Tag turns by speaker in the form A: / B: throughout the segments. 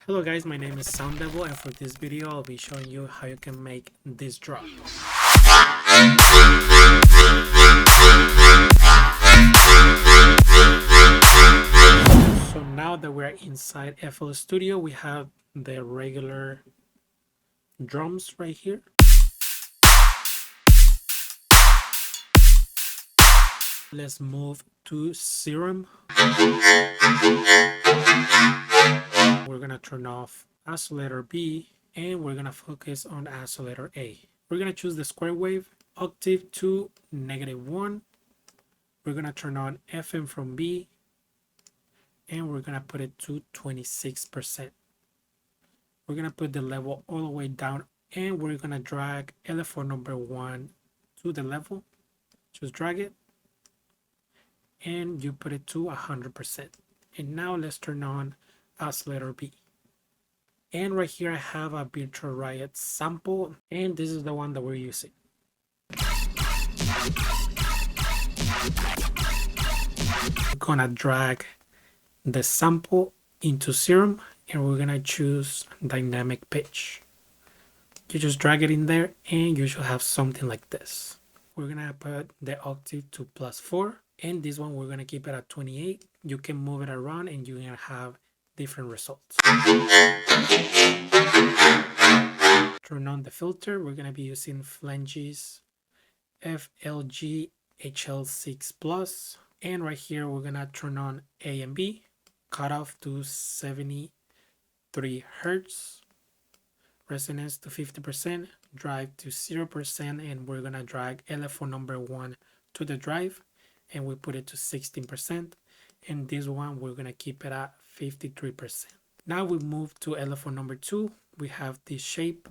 A: Hello guys, my name is Sound Devil, and for this video I'll be showing you how you can make this drop. So now that we're inside FL Studio, we have the regular drums right here. Let's move to Serum. We're gonna turn off oscillator B and we're gonna focus on oscillator A. We're gonna choose the square wave, octave to -1. We're gonna turn on FM from B and we're gonna put it to 26%. We're gonna put the level all the way down and we're gonna drag LFO number 1 to the level. Just drag it and you put it to 100%. And now let's turn on oscillator B. And right here I have a Virtual Riot sample, and this is the one that we're using. We're gonna drag the sample into Serum and we're gonna choose dynamic pitch. You just drag it in there and you should have something like this. We're gonna put the octave to +4, and this one we're gonna keep it at 28. You can move it around and you're gonna have different results. Turn on the filter. We're gonna be using Flanges FLG HL6 Plus, and right here we're gonna turn on A and B, cutoff to 73 Hertz, resonance to 50%, drive to 0%, and we're gonna drag LFO number 1 to the drive and we put it to 16%, and this one we're gonna keep it at 53%. Now we move to LFO number 2. We have this shape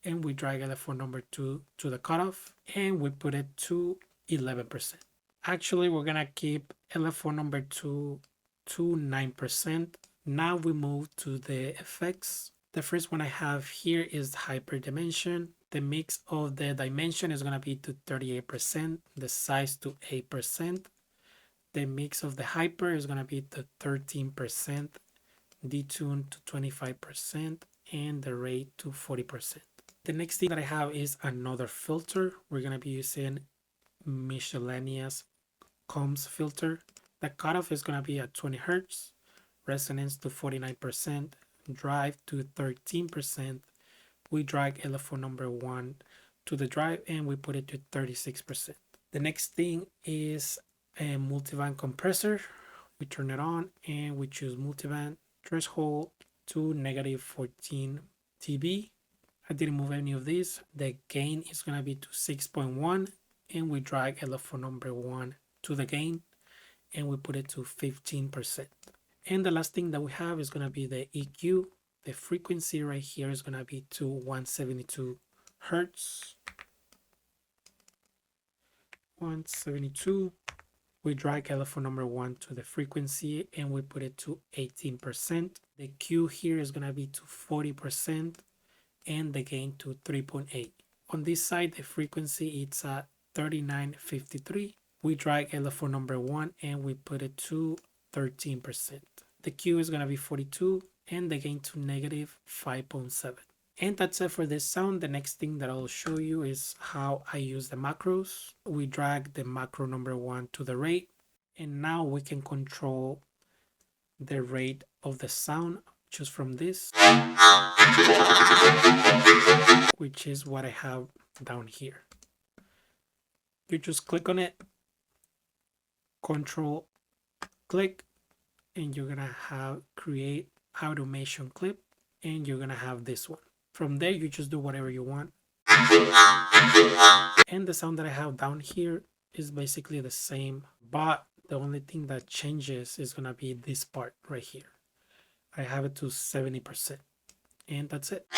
A: and we drag LFO number 2 to the cutoff and we put it to 11%. Actually, we're gonna keep LFO number 2 to 9%. Now we move to the effects. The first one I have here is hyper dimension. The mix of the dimension is gonna be to 38%, the size to 8%. The mix of the hyper is gonna be to 13%, detune to 25%, and the rate to 40%. The next thing that I have is another filter. We're gonna be using miscellaneous comms filter. The cutoff is gonna be at 20 Hertz, resonance to 49%, drive to 13%. We drag LFO number 1 to the drive and we put it to 36%. The next thing is a multiband compressor. We turn it on and we choose multiband, threshold to -14 dB. I didn't move any of these. The gain is going to be to 6.1 and we drag LFO number 1 to the gain and we put it to 15%. And the last thing that we have is going to be the EQ. The frequency right here is going to be to 172 Hertz. 172. We drag LFO number 1 to the frequency and we put it to 18%. The Q here is going to be to 40% and the gain to 3.8. On this side, the frequency it's at 3953. We drag LFO number 1 and we put it to 13%. The Q is going to be 42 and the gain to -5.7. And that's it for this sound. The next thing that I'll show you is how I use the macros. We drag the macro number 1 to the rate, and now we can control the rate of the sound just from this, which is what I have down here. You just click on it, control click, and you're gonna have create automation clip, and you're gonna have this one. From there, you just do whatever you want. And the sound that I have down here is basically the same, but the only thing that changes is gonna be this part right here. I have it to 70%, and that's it.